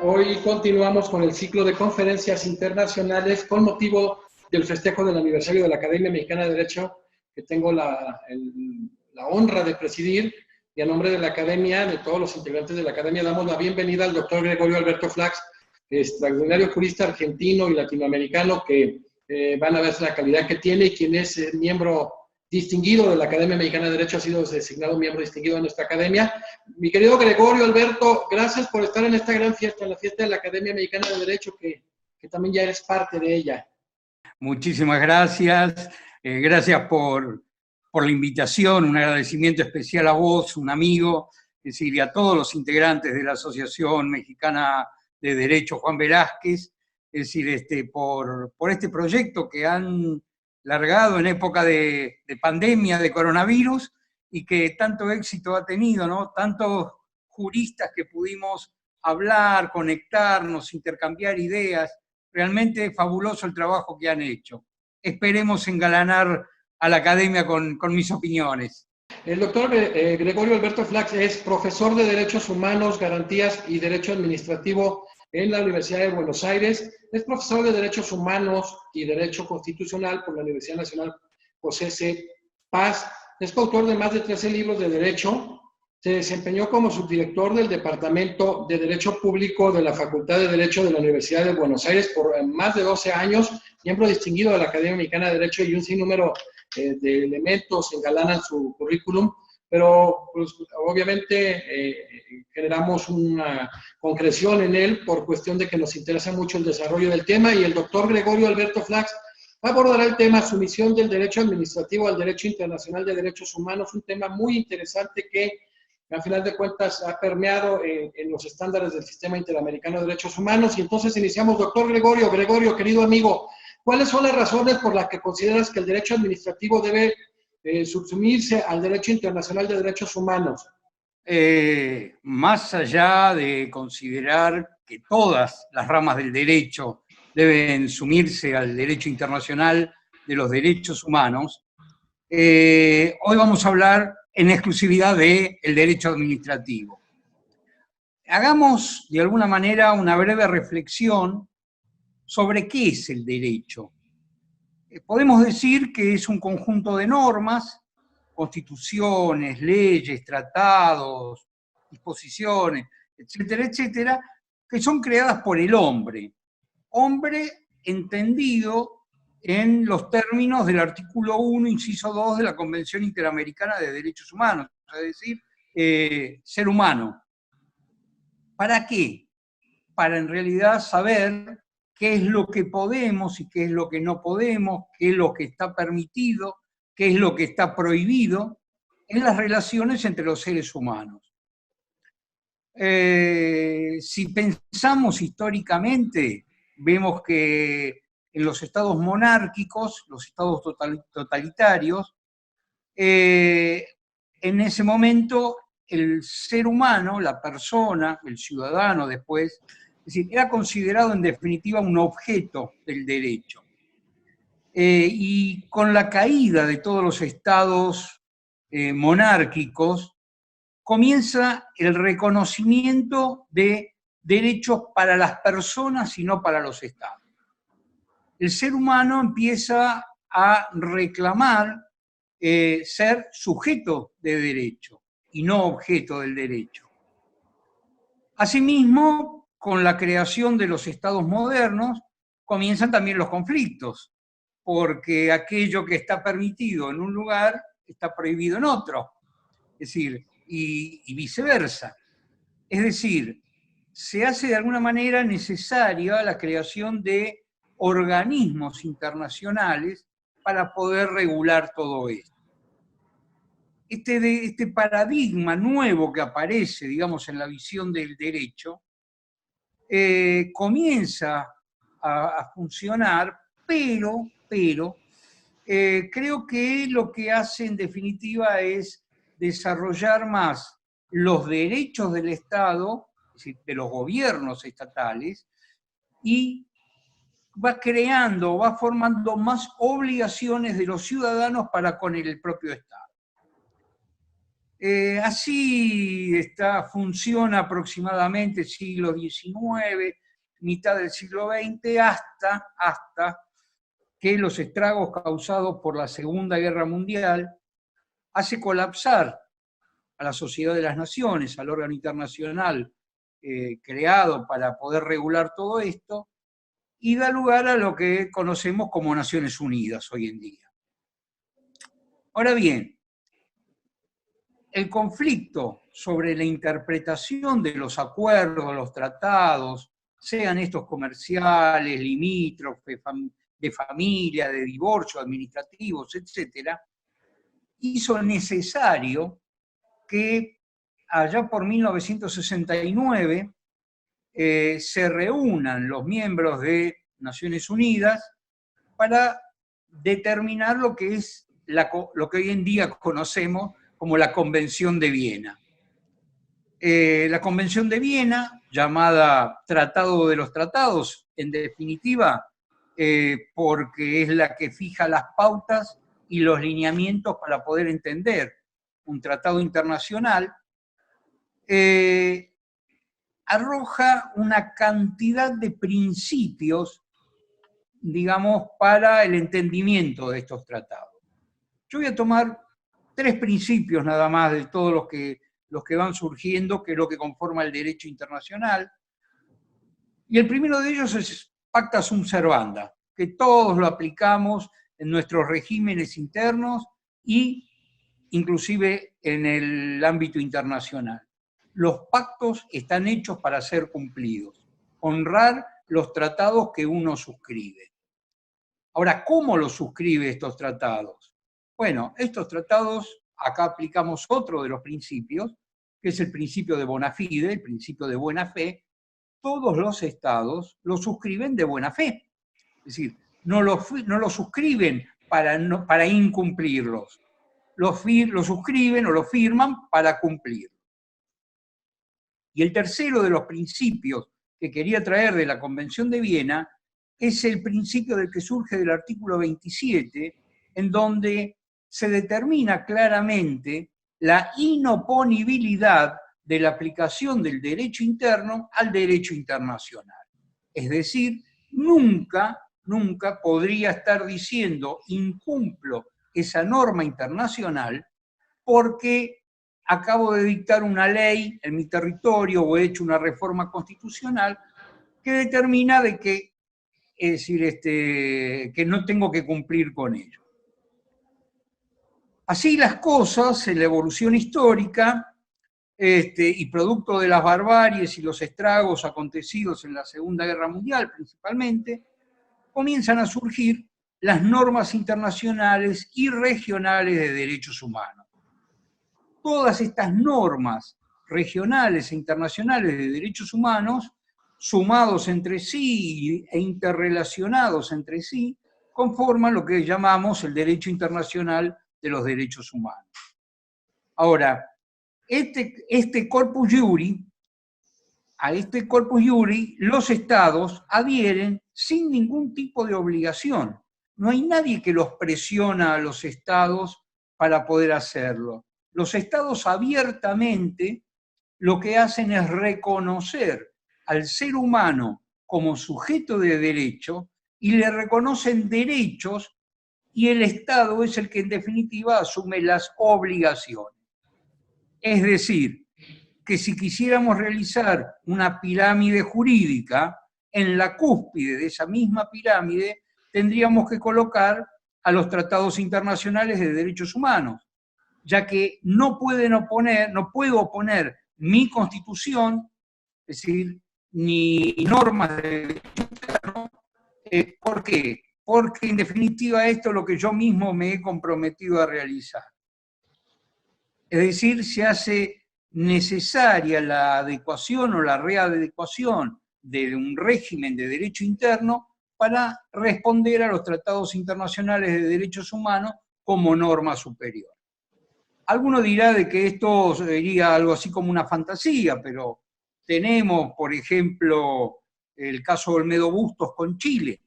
Hoy continuamos con el ciclo de conferencias internacionales con motivo del festejo del aniversario de la Academia Mexicana de Derecho, que tengo la honra de presidir, y a nombre de la Academia, de todos los integrantes de la Academia, damos la bienvenida al doctor Gregorio Alberto Flax, extraordinario jurista argentino y latinoamericano, que van a ver la calidad que tiene y quien es miembro distinguido de la Academia Mexicana de Derecho, ha sido designado miembro distinguido de nuestra academia. Mi querido Gregorio Alberto, gracias por estar en esta gran fiesta, en la fiesta de la Academia Mexicana de Derecho, que también ya eres parte de ella. Muchísimas gracias. Gracias por la invitación, un agradecimiento especial a vos, un amigo, es decir, y a todos los integrantes de la Asociación Mexicana de Derecho Juan Velázquez, es decir, por este proyecto que han largado en época de pandemia, de coronavirus, y que tanto éxito ha tenido, ¿no? Tantos juristas que pudimos hablar, conectarnos, intercambiar ideas. Realmente fabuloso el trabajo que han hecho. Esperemos engalanar a la academia con mis opiniones. El doctor Gregorio Alberto Flax es profesor de Derechos Humanos, Garantías y Derecho Administrativo en la Universidad de Buenos Aires. Es profesor de Derechos Humanos y Derecho Constitucional por la Universidad Nacional José C. Paz. Es coautor de más de 13 libros de derecho. Se desempeñó como subdirector del Departamento de Derecho Público de la Facultad de Derecho de la Universidad de Buenos Aires por más de 12 años, miembro distinguido de la Academia Mexicana de Derecho, y un sinnúmero de elementos engalanan su currículum, pero pues, obviamente generamos una concreción en él por cuestión de que nos interesa mucho el desarrollo del tema, y el doctor Gregorio Alberto Flax abordará el tema sumisión del derecho administrativo al derecho internacional de derechos humanos, un tema muy interesante que al final de cuentas ha permeado en los estándares del Sistema Interamericano de Derechos Humanos. Y entonces iniciamos. Doctor Gregorio, querido amigo, ¿cuáles son las razones por las que consideras que el derecho administrativo debe subsumirse al derecho internacional de derechos humanos? Más allá de considerar que todas las ramas del derecho deben sumirse al derecho internacional de los derechos humanos, hoy vamos a hablar en exclusividad del derecho administrativo. Hagamos, de alguna manera, una breve reflexión sobre qué es el derecho. Podemos decir que es un conjunto de normas, constituciones, leyes, tratados, disposiciones, etcétera, etcétera, que son creadas por el hombre. Hombre entendido en los términos del artículo 1, inciso 2 de la Convención Interamericana de Derechos Humanos, es decir, ser humano. ¿Para qué? Para en realidad saber qué es lo que podemos y qué es lo que no podemos, qué es lo que está permitido, qué es lo que está prohibido en las relaciones entre los seres humanos. Si pensamos históricamente, vemos que en los estados monárquicos, los estados totalitarios, en ese momento el ser humano, la persona, el ciudadano después, es decir, era considerado en definitiva un objeto del derecho. Y con la caída de todos los estados monárquicos, comienza el reconocimiento de derechos para las personas y no para los estados. El ser humano empieza a reclamar ser sujeto de derecho y no objeto del derecho. Asimismo, con la creación de los estados modernos, comienzan también los conflictos, porque aquello que está permitido en un lugar está prohibido en otro, es decir, y viceversa. Es decir, se hace de alguna manera necesaria la creación de organismos internacionales para poder regular todo esto. Este paradigma nuevo que aparece, digamos, en la visión del derecho, comienza a funcionar, pero creo que lo que hace en definitiva es desarrollar más los derechos del Estado, es decir, de los gobiernos estatales, y va creando, va formando más obligaciones de los ciudadanos para con el propio Estado. Así funciona aproximadamente siglo XIX, mitad del siglo XX, hasta que los estragos causados por la Segunda Guerra Mundial hace colapsar a la Sociedad de las Naciones, al órgano internacional creado para poder regular todo esto, y da lugar a lo que conocemos como Naciones Unidas hoy en día. Ahora bien, el conflicto sobre la interpretación de los acuerdos, los tratados, sean estos comerciales, limítrofes, de familia, de divorcio, administrativos, etc., hizo necesario que allá por 1969 se reúnan los miembros de Naciones Unidas para determinar lo que es lo que hoy en día conocemos como la Convención de Viena. La Convención de Viena, llamada Tratado de los Tratados, en definitiva, porque es la que fija las pautas y los lineamientos para poder entender un tratado internacional, arroja una cantidad de principios, digamos, para el entendimiento de estos tratados. Yo voy a tomar 3 principios nada más de todos los que van surgiendo, que es lo que conforma el derecho internacional. Y el primero de ellos es pacta sunt servanda, que todos lo aplicamos en nuestros regímenes internos y inclusive en el ámbito internacional. Los pactos están hechos para ser cumplidos, honrar los tratados que uno suscribe. Ahora, ¿cómo los suscribe estos tratados? Bueno, estos tratados, acá aplicamos otro de los principios, que es el principio de bona fide, el principio de buena fe. Todos los estados lo suscriben de buena fe. Es decir, no lo suscriben para incumplirlos. Lo suscriben o lo firman para cumplir. Y el tercero de los principios que quería traer de la Convención de Viena es el principio del que surge del artículo 27, en donde se determina claramente la inoponibilidad de la aplicación del derecho interno al derecho internacional. Es decir, nunca podría estar diciendo incumplo esa norma internacional porque acabo de dictar una ley en mi territorio o he hecho una reforma constitucional que determina de que, es decir, que no tengo que cumplir con ello. Así las cosas, en la evolución histórica, y producto de las barbaries y los estragos acontecidos en la Segunda Guerra Mundial principalmente, comienzan a surgir las normas internacionales y regionales de derechos humanos. Todas estas normas regionales e internacionales de derechos humanos, sumados entre sí e interrelacionados entre sí, conforman lo que llamamos el derecho internacional de los derechos humanos. Ahora, este corpus iuri, a este corpus iuri, los estados adhieren sin ningún tipo de obligación. No hay nadie que los presiona a los estados para poder hacerlo. Los estados abiertamente lo que hacen es reconocer al ser humano como sujeto de derecho y le reconocen derechos y el Estado es el que en definitiva asume las obligaciones. Es decir, que si quisiéramos realizar una pirámide jurídica, en la cúspide de esa misma pirámide tendríamos que colocar a los tratados internacionales de derechos humanos, ya que no puedo oponer mi constitución, es decir, ni normas de derecho interno. ¿Por qué? Porque en definitiva esto es lo que yo mismo me he comprometido a realizar. Es decir, se hace necesaria la adecuación o la readecuación de un régimen de derecho interno para responder a los tratados internacionales de derechos humanos como norma superior. Alguno dirá de que esto sería algo así como una fantasía, pero tenemos, por ejemplo, el caso de Olmedo Bustos con Chile,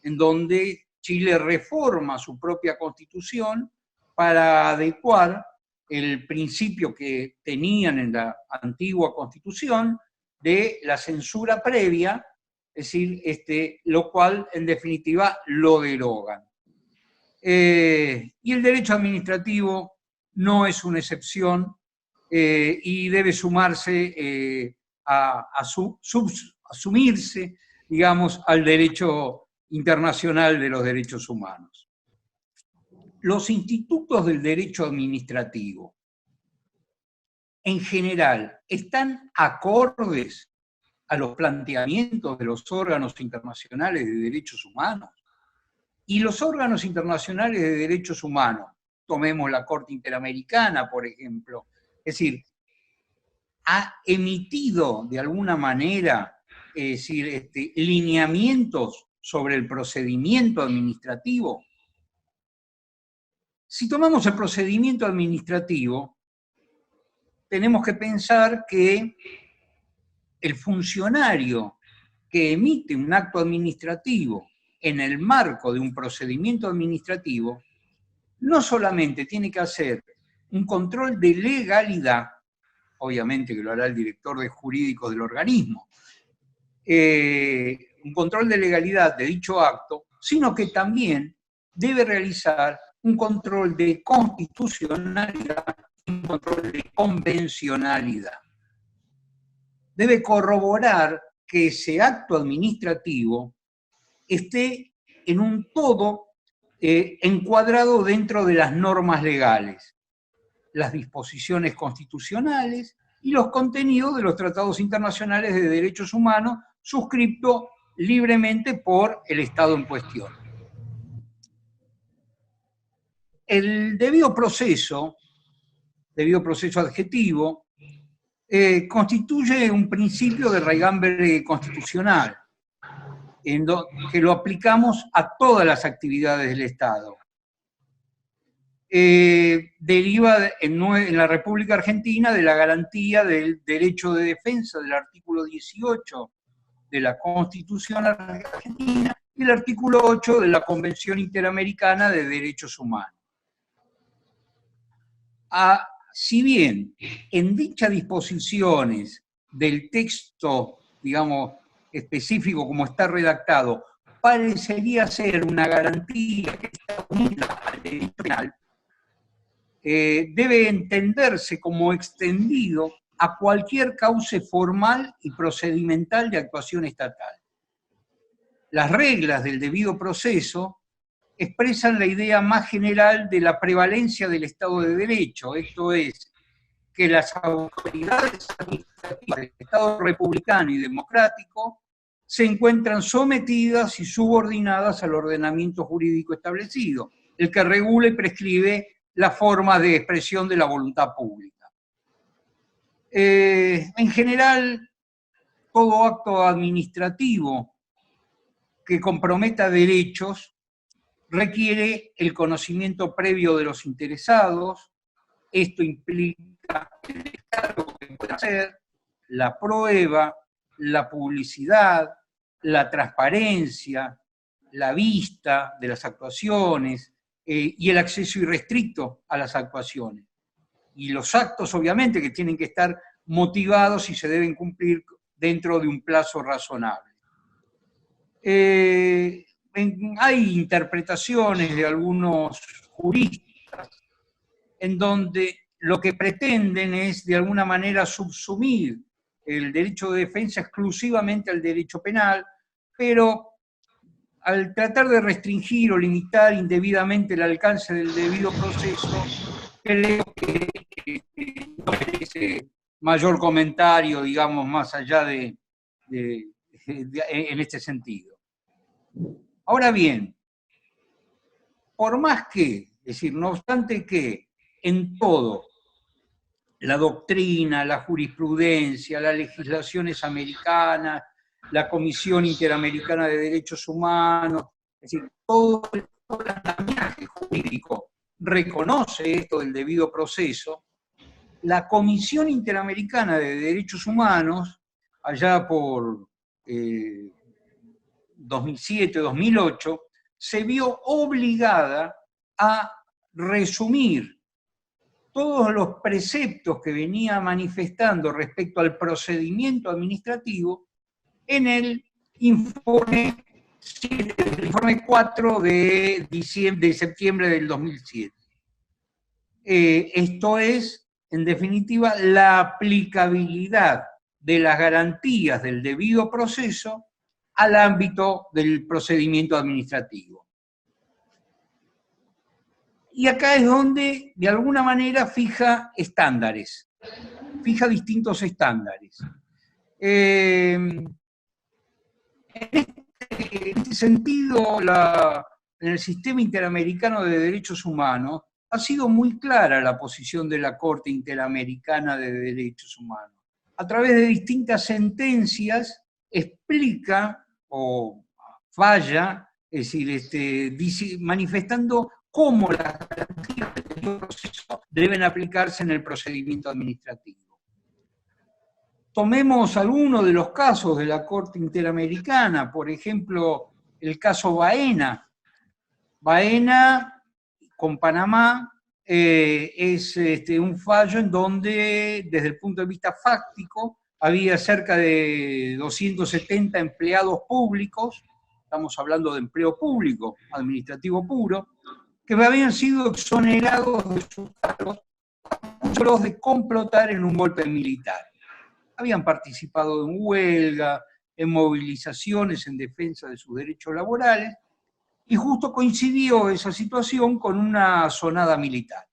en donde Chile reforma su propia constitución para adecuar el principio que tenían en la antigua Constitución de la censura previa, es decir, lo cual en definitiva lo derogan. Y el derecho administrativo no es una excepción y debe sumarse asumirse, digamos, al derecho internacional de los derechos humanos. Los institutos del derecho administrativo, en general, están acordes a los planteamientos de los órganos internacionales de derechos humanos. Y los órganos internacionales de derechos humanos, tomemos la Corte Interamericana, por ejemplo, es decir, ha emitido de alguna manera, es decir, lineamientos sobre el procedimiento administrativo. Si tomamos el procedimiento administrativo, tenemos que pensar que el funcionario que emite un acto administrativo en el marco de un procedimiento administrativo, no solamente tiene que hacer un control de legalidad, obviamente que lo hará el director de jurídicos del organismo, un control de legalidad de dicho acto, sino que también debe realizar un control de constitucionalidad, un control de convencionalidad. Debe corroborar que ese acto administrativo esté en un todo encuadrado dentro de las normas legales, las disposiciones constitucionales y los contenidos de los tratados internacionales de derechos humanos suscritos libremente por el Estado en cuestión. El debido proceso adjetivo, constituye un principio de raigambre constitucional, que lo aplicamos a todas las actividades del Estado. Deriva en la República Argentina de la garantía del derecho de defensa del artículo 18 de la Constitución Argentina y el artículo 8 de la Convención Interamericana de Derechos Humanos. Si bien en dichas disposiciones del texto, digamos, específico como está redactado, parecería ser una garantía que está unida al derecho penal, debe entenderse como extendido a cualquier cauce formal y procedimental de actuación estatal. Las reglas del debido proceso expresan la idea más general de la prevalencia del Estado de Derecho, esto es, que las autoridades administrativas del Estado republicano y democrático se encuentran sometidas y subordinadas al ordenamiento jurídico establecido, el que regula y prescribe la forma de expresión de la voluntad pública. En general, todo acto administrativo que comprometa derechos requiere el conocimiento previo de los interesados. Esto implica el descargo que puede hacer, la prueba, la publicidad, la transparencia, la vista de las actuaciones y el acceso irrestricto a las actuaciones. Y los actos, obviamente, que tienen que estar motivados y se deben cumplir dentro de un plazo razonable. Hay interpretaciones de algunos juristas en donde lo que pretenden es, de alguna manera, subsumir el derecho de defensa exclusivamente al derecho penal, pero al tratar de restringir o limitar indebidamente el alcance del debido proceso, creo que no merece mayor comentario, digamos, más allá en este sentido. Ahora bien, por más que, es decir, no obstante que en todo, la doctrina, la jurisprudencia, las legislaciones americanas, la Comisión Interamericana de Derechos Humanos, es decir, todo el andamiaje jurídico reconoce esto del debido proceso, la Comisión Interamericana de Derechos Humanos, allá por 2007-2008, se vio obligada a resumir todos los preceptos que venía manifestando respecto al procedimiento administrativo en el informe 4 de septiembre del 2007. Esto es, en definitiva, la aplicabilidad de las garantías del debido proceso al ámbito del procedimiento administrativo. Y acá es donde, de alguna manera, fija estándares, fija distintos estándares. En este sentido, en el sistema interamericano de derechos humanos, ha sido muy clara la posición de la Corte Interamericana de Derechos Humanos. A través de distintas sentencias explica o falla, es decir, manifestando cómo las garantías del proceso deben aplicarse en el procedimiento administrativo. Tomemos algunos de los casos de la Corte Interamericana, por ejemplo, el caso Baena. Baena, con Panamá, es un fallo en donde, desde el punto de vista fáctico, había cerca de 270 empleados públicos, estamos hablando de empleo público, administrativo puro, que habían sido exonerados de sus cargos acusados de complotar en un golpe militar. Habían participado en huelga, en movilizaciones en defensa de sus derechos laborales, y justo coincidió esa situación con una sonada militar.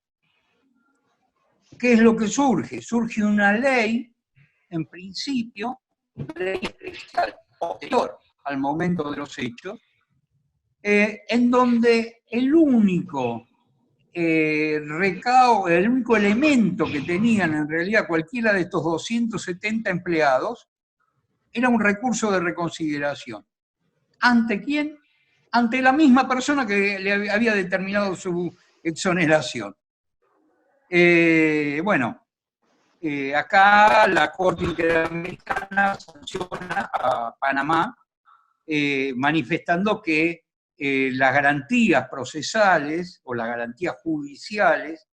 ¿Qué es lo que surge? Surge una ley, en principio, una ley especial, posterior al momento de los hechos, en donde el único elemento que tenían en realidad cualquiera de estos 270 empleados era un recurso de reconsideración. ¿Ante quién? Ante la misma persona que le había determinado su exoneración. Acá la Corte Interamericana sanciona a Panamá, manifestando que las garantías procesales o las garantías judiciales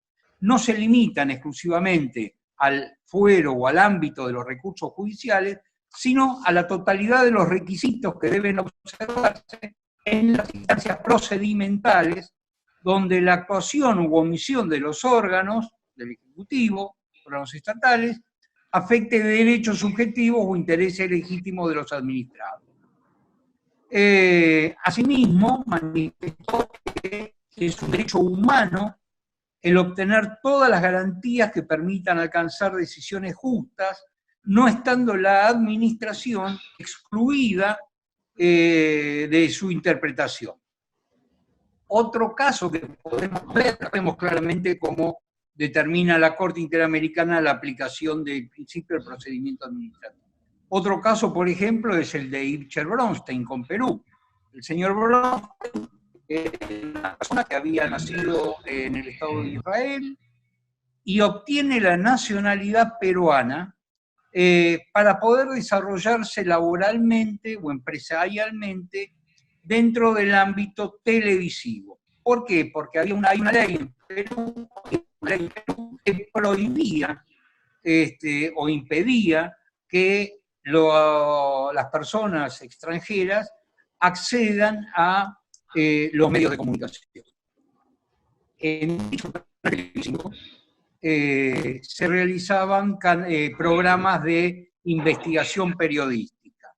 no se limitan exclusivamente al fuero o al ámbito de los recursos judiciales, sino a la totalidad de los requisitos que deben observarse en las instancias procedimentales, donde la actuación u omisión de los órganos del Ejecutivo, órganos estatales, afecte derechos subjetivos o intereses legítimos de los administrados. Asimismo, manifestó que es un derecho humano el obtener todas las garantías que permitan alcanzar decisiones justas, no estando la administración excluida de su interpretación. Otro caso que podemos ver, vemos claramente cómo determina la Corte Interamericana la aplicación del principio del procedimiento administrativo. Otro caso, por ejemplo, es el de Ibcher Bronstein con Perú. El señor Bronstein es una persona que había nacido en el Estado de Israel y obtiene la nacionalidad peruana para poder desarrollarse laboralmente o empresarialmente dentro del ámbito televisivo. ¿Por qué? Porque hay una ley en Perú que prohibía o impedía que las personas extranjeras accedan a los medios de comunicación. En dicho televisivo se realizaban programas de investigación periodística.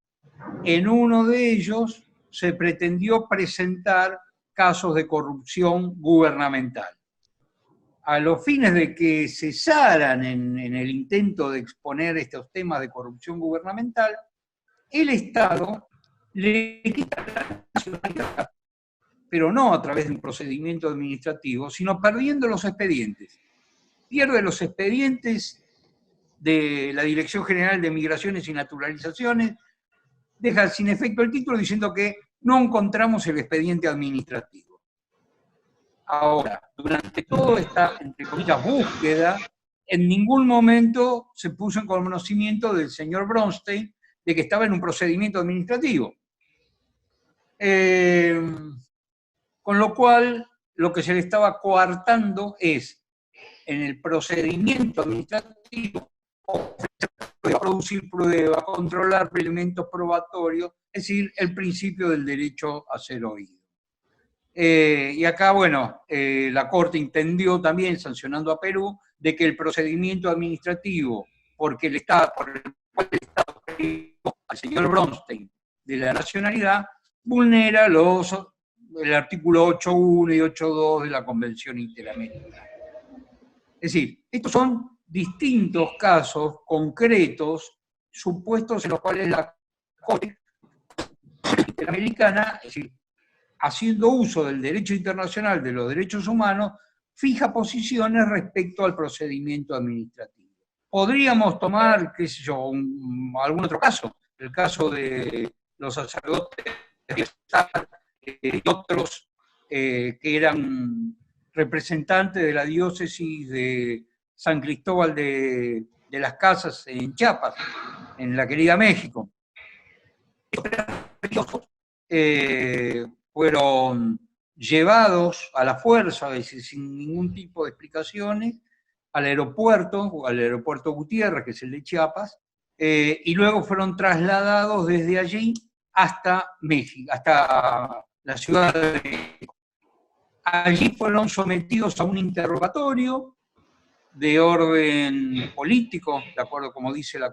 En uno de ellos se pretendió presentar casos de corrupción gubernamental. A los fines de que cesaran en el intento de exponer estos temas de corrupción gubernamental, el Estado le quita la nacionalidad, pero no a través de un procedimiento administrativo, sino perdiendo los expedientes. Pierde los expedientes de la Dirección General de Migraciones y Naturalizaciones, deja sin efecto el título diciendo que no encontramos el expediente administrativo. Ahora, durante toda esta, entre comillas, búsqueda, en ningún momento se puso en conocimiento del señor Bronstein de que estaba en un procedimiento administrativo. Con lo cual, lo que se le estaba coartando es en el procedimiento administrativo, producir pruebas, controlar elementos probatorios, es decir, el principio del derecho a ser oído. Y acá, bueno, la Corte entendió también, sancionando a Perú, de que el procedimiento administrativo por el cual el Estado privó al señor Bronstein de la nacionalidad, vulnera el artículo 8.1 y 8.2 de la Convención Interamericana. Es decir, estos son distintos casos concretos, supuestos en los cuales la Corte Interamericana, es decir, haciendo uso del derecho internacional de los derechos humanos, fija posiciones respecto al procedimiento administrativo. Podríamos tomar, qué sé yo, algún otro caso, el caso de los sacerdotes y otros que eran representantes de la diócesis de San Cristóbal de las Casas en Chiapas, en la querida México. Fueron llevados a la fuerza, es decir, sin ningún tipo de explicaciones, al aeropuerto Gutiérrez, que es el de Chiapas, y luego fueron trasladados desde allí hasta México, hasta la ciudad de México. Allí fueron sometidos a un interrogatorio de orden político, de acuerdo como dice la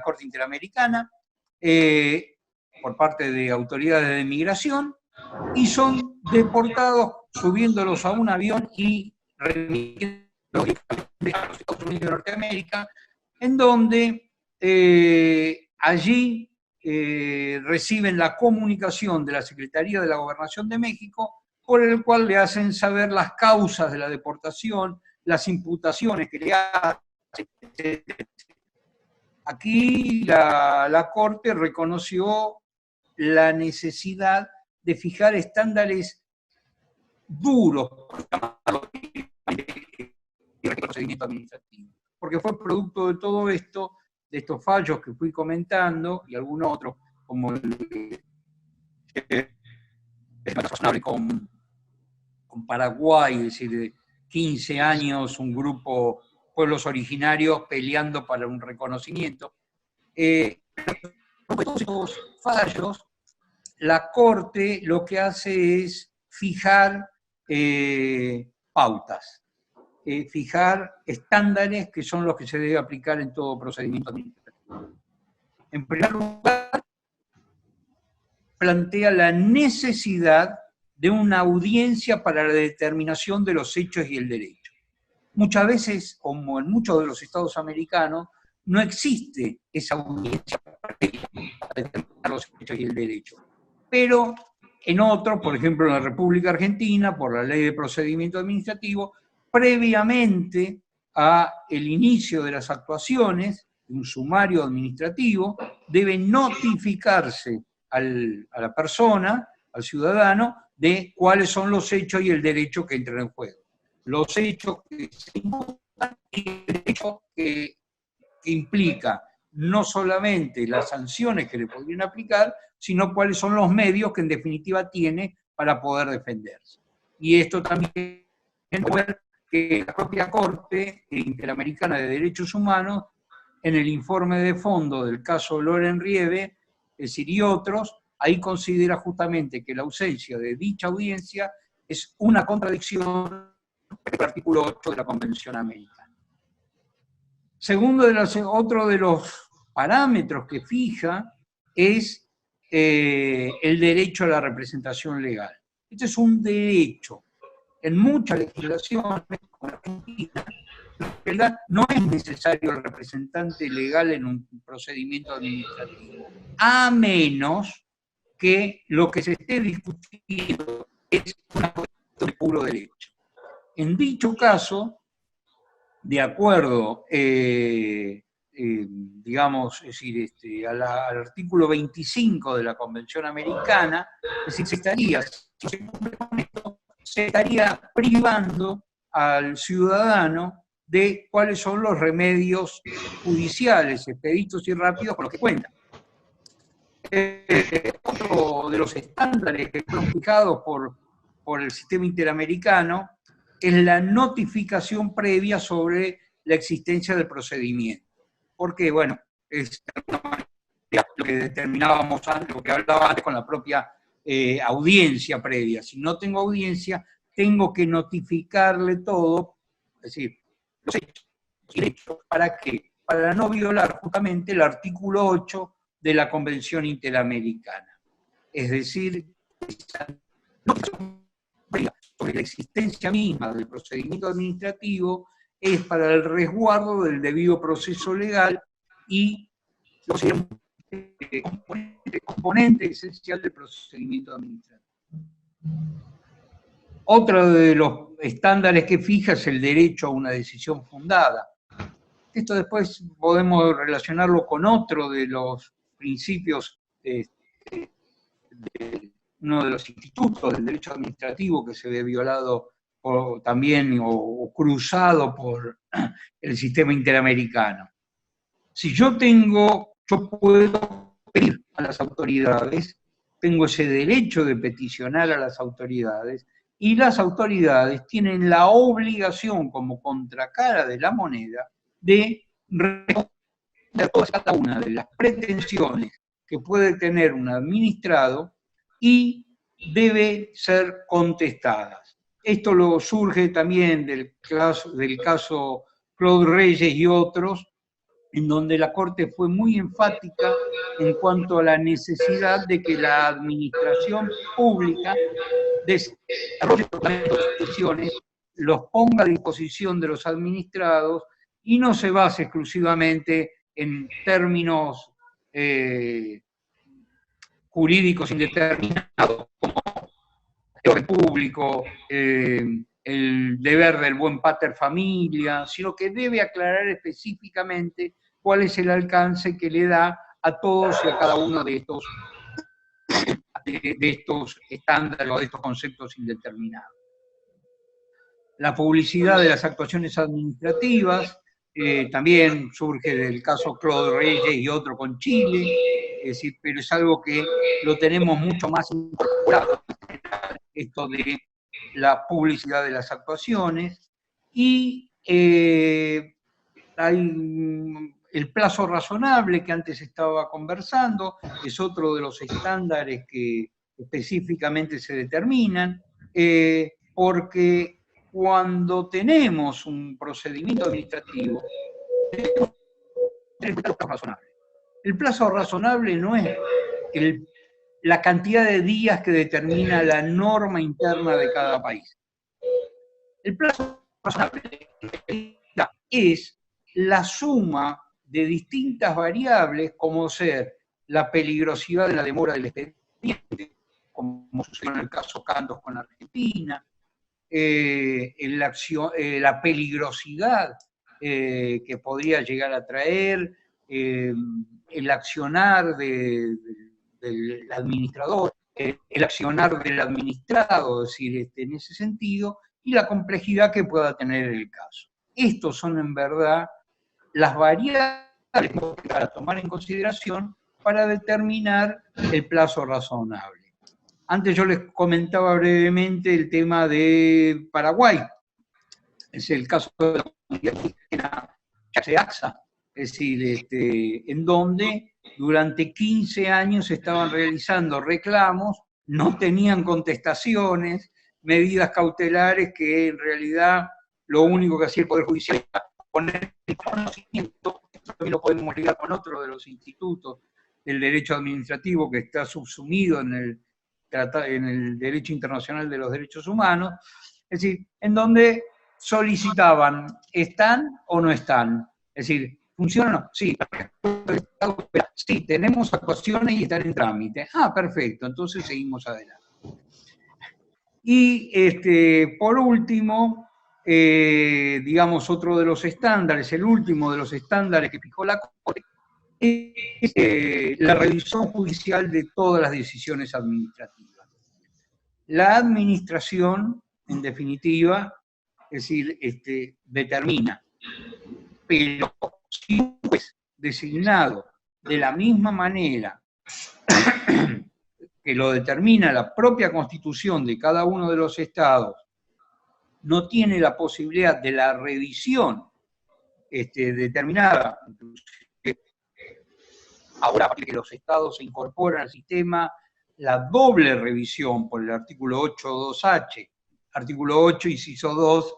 Corte Interamericana, por parte de autoridades de migración, y son deportados subiéndolos a un avión y remitiéndolos a los Estados Unidos de Norteamérica, en donde allí reciben la comunicación de la Secretaría de la Gobernación de México, por el cual le hacen saber las causas de la deportación, las imputaciones que le hacen, etc. Aquí la Corte reconoció la necesidad de fijar estándares duros de procedimiento administrativo, porque fue producto de todo esto, de estos fallos que fui comentando, y algunos otros, como el con Paraguay, es decir, de 15 años, un grupo, pueblos originarios peleando para un reconocimiento. Por todos estos fallos, la Corte lo que hace es fijar pautas, fijar estándares que son los que se debe aplicar en todo procedimiento administrativo. En primer lugar, plantea la necesidad de una audiencia para la determinación de los hechos y el derecho. Muchas veces, como en muchos de los estados americanos, no existe esa audiencia para determinar los hechos y el derecho. Pero en otros, por ejemplo en la República Argentina, por la Ley de Procedimiento Administrativo, previamente al inicio de las actuaciones, un sumario administrativo, debe notificarse a la persona, al ciudadano, de cuáles son los hechos y el derecho que entran en juego. Los hechos que se imputan y el derecho que implica no solamente las sanciones que le podrían aplicar, sino cuáles son los medios que en definitiva tiene para poder defenderse. Y esto también tiene que ver que la propia Corte Interamericana de Derechos Humanos, en el informe de fondo del caso Loren Riebe, es decir, y otros, ahí considera justamente que la ausencia de dicha audiencia es una contradicción del artículo 8 de la Convención Americana. Otro de los parámetros que fija es el derecho a la representación legal. Este es un derecho. En muchas legislaciones, como en Argentina, en realidad no es necesario el representante legal en un procedimiento administrativo, a menos que lo que se esté discutiendo es una cuestión de puro derecho. En dicho caso, de acuerdo, digamos, es decir, al artículo 25 de la Convención Americana, es decir, se estaría privando al ciudadano de cuáles son los remedios judiciales, expeditos y rápidos con los que cuentan. Otro de los estándares que fueron fijados por el sistema interamericano es la notificación previa sobre la existencia del procedimiento. Porque, bueno, es lo que determinábamos antes, lo que hablaba antes con la propia audiencia previa. Si no tengo audiencia, tengo que notificarle todo, es decir, los hechos, ¿para qué? Para no violar justamente el artículo 8 de la Convención Interamericana. Es decir, sobre la existencia misma del procedimiento administrativo es para el resguardo del debido proceso legal y lo componente esencial del procedimiento administrativo. Otro de los estándares que fija es el derecho a una decisión fundada. Esto después podemos relacionarlo con otro de los principios de uno de los institutos del derecho administrativo que se ve violado también o cruzado por el sistema interamericano. Si yo puedo pedir a las autoridades, tengo ese derecho de peticionar a las autoridades, y las autoridades tienen la obligación como contracara de la moneda de responder a todas cada una de las pretensiones que puede tener un administrado y debe ser contestadas. Esto lo surge también del caso Claude Reyes y otros, en donde la Corte fue muy enfática en cuanto a la necesidad de que la administración pública desarrolle decisiones, los ponga a disposición de los administrados y no se base exclusivamente en términos jurídicos indeterminados, como el orden público, el deber del buen pater familia, sino que debe aclarar específicamente cuál es el alcance que le da a todos y a cada uno de estos estándares o de estos conceptos indeterminados. La publicidad de las actuaciones administrativas también surge del caso Claude Reyes y otro con Chile, es decir, pero es algo que lo tenemos mucho más incorporado, esto de la publicidad de las actuaciones, y hay el plazo razonable que antes estaba conversando, es otro de los estándares que específicamente se determinan, porque cuando tenemos un procedimiento administrativo, tenemos el plazo razonable. El plazo razonable no es la cantidad de días que determina la norma interna de cada país. El plazo razonable es la suma de distintas variables, como ser la peligrosidad de la demora del expediente, como sucedió en el caso Cantos con Argentina, la peligrosidad que podría llegar a traer el accionar del administrador, el accionar del administrado, es decir, en ese sentido, y la complejidad que pueda tener el caso. Estos son en verdad las variables para tomar en consideración para determinar el plazo razonable. Antes yo les comentaba brevemente el tema de Paraguay. Es el caso de la comunidad indígena Yaceaxa, es decir, en donde durante 15 años se estaban realizando reclamos, no tenían contestaciones, medidas cautelares que en realidad lo único que hacía el Poder Judicial era poner el conocimiento. Esto también lo podemos ligar con otro de los institutos del derecho administrativo que está subsumido en el derecho internacional de los derechos humanos, es decir, en donde solicitaban, ¿están o no están? Es decir, ¿funciona o no? Sí, sí, tenemos actuaciones y están en trámite. Ah, perfecto, entonces seguimos adelante. Y por último, digamos, otro de los estándares, el último de los estándares que fijó la Corte, es la revisión judicial de todas las decisiones administrativas. La administración, en definitiva, es decir, determina, pero si un juez designado de la misma manera que lo determina la propia Constitución de cada uno de los estados, no tiene la posibilidad de la revisión determinada, ahora que los estados se incorporan al sistema, la doble revisión por el artículo 8.2h, artículo 8, inciso 2,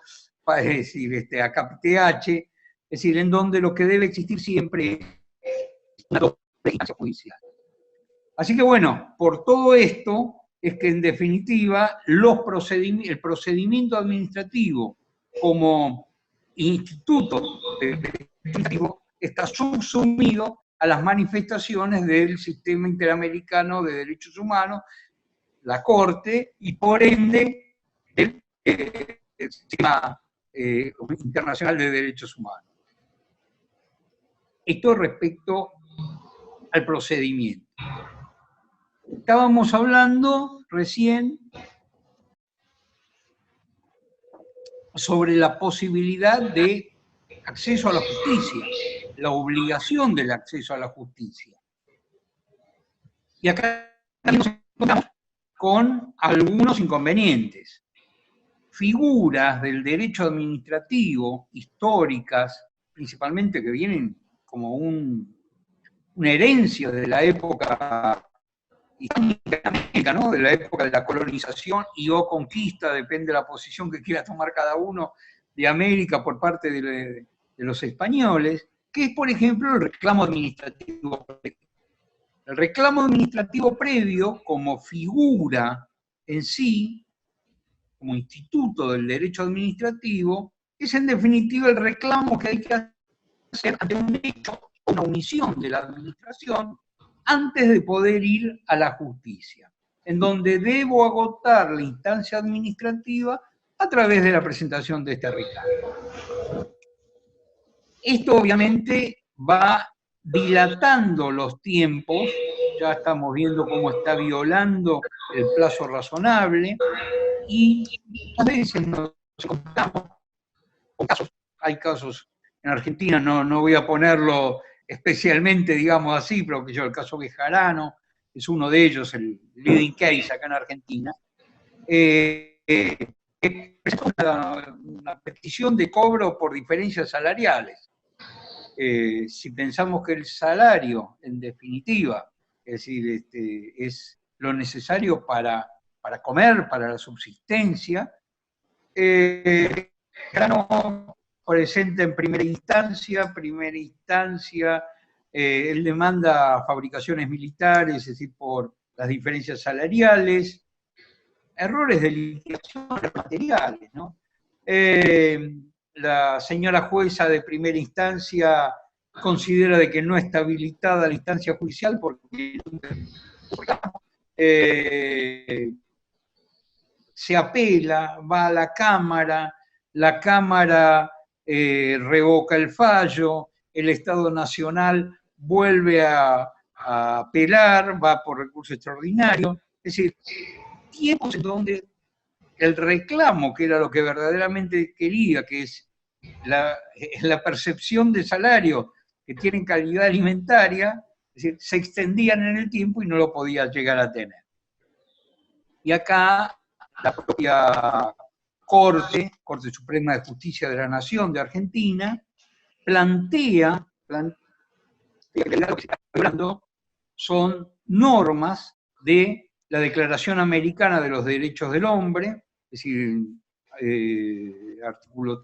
es decir, acapite H, es decir, en donde lo que debe existir siempre es una doble instancia judicial. Así que bueno, por todo esto es que en definitiva el procedimiento administrativo como instituto administrativo está subsumido a las manifestaciones del Sistema Interamericano de Derechos Humanos, la Corte, y por ende del Sistema Internacional de Derechos Humanos. Esto respecto al procedimiento. Estábamos hablando recién sobre la posibilidad de acceso a la justicia, la obligación del acceso a la justicia. Y acá nos encontramos con algunos inconvenientes. Figuras del derecho administrativo, históricas, principalmente que vienen como una herencia de la época histórica, ¿no? De la época de la colonización y o conquista, depende de la posición que quiera tomar cada uno, de América por parte de los españoles, que es, por ejemplo, el reclamo administrativo previo. El reclamo administrativo previo, como figura en sí, como instituto del derecho administrativo, es en definitiva el reclamo que hay que hacer ante un hecho o una omisión de la administración antes de poder ir a la justicia, en donde debo agotar la instancia administrativa a través de la presentación de este reclamo. Esto obviamente va dilatando los tiempos, ya estamos viendo cómo está violando el plazo razonable, y a veces nos encontramos con casos, hay casos en Argentina, no voy a ponerlo especialmente, digamos así, pero que yo, el caso Bejarano es uno de ellos, el leading case acá en Argentina, una petición de cobro por diferencias salariales. Si pensamos que el salario, en definitiva, es decir, es lo necesario para comer, para la subsistencia, Bejarano presenta en primera instancia, él demanda fabricaciones militares, es decir, por las diferencias salariales, errores de liquidación materiales, ¿no? La señora jueza de primera instancia considera de que no está habilitada la instancia judicial porque se apela, va a la Cámara revoca el fallo, el Estado Nacional vuelve a apelar, va por recurso extraordinario, es decir, tiempos en donde el reclamo, que era lo que verdaderamente quería, que es la percepción de salario que tienen calidad alimentaria, es decir, se extendían en el tiempo y no lo podía llegar a tener. Y acá la propia Corte Suprema de Justicia de la Nación de Argentina, plantea que lo que se está hablando son normas de la Declaración Americana de los Derechos del Hombre, es decir, artículo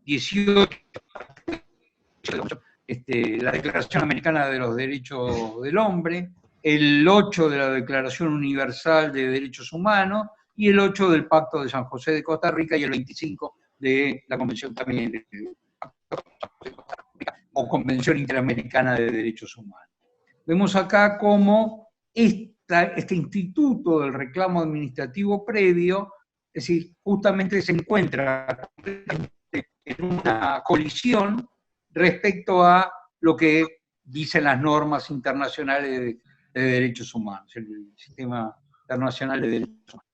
18, la Declaración Americana de los Derechos del Hombre, el 8 de la Declaración Universal de Derechos Humanos, y el 8 del Pacto de San José de Costa Rica, y el 25 de la Convención también de o Convención Interamericana de Derechos Humanos. Vemos acá cómo este instituto del reclamo administrativo previo, es decir, justamente se encuentra en una colisión respecto a lo que dicen las normas internacionales de derechos humanos, el Sistema Internacional de Derechos Humanos.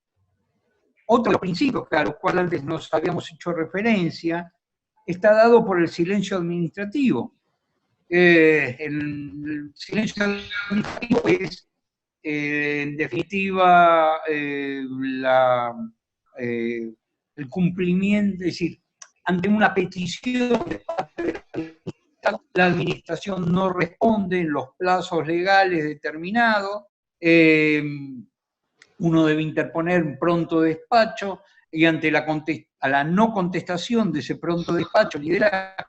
Otro de los principios a los cuales antes nos habíamos hecho referencia está dado por el silencio administrativo. El silencio administrativo es, en definitiva, el cumplimiento, es decir, ante una petición de parte de la administración no responde en los plazos legales determinados, uno debe interponer un pronto despacho y ante a la no contestación de ese pronto despacho liderado,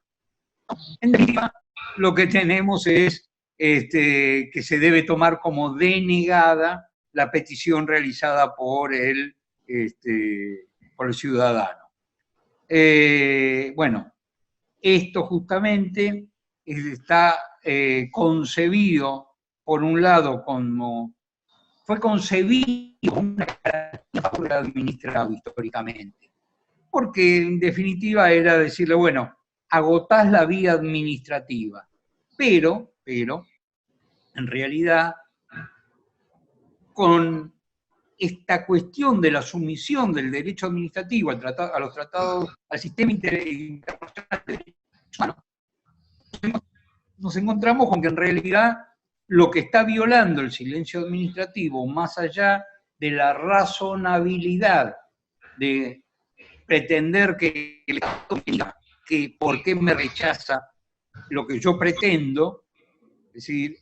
en definitiva, lo que tenemos es que se debe tomar como denegada la petición realizada por el ciudadano. Bueno, esto justamente está concebido, por un lado, como fue concebido como una garantía administrado históricamente, porque en definitiva era decirle, bueno, agotás la vía administrativa, pero, en realidad, con esta cuestión de la sumisión del derecho administrativo a los tratados, al sistema internacional de derechos humanos, nos encontramos con que en realidad lo que está violando el silencio administrativo, más allá de la razonabilidad de pretender que el Estado diga que por qué me rechaza lo que yo pretendo, es decir,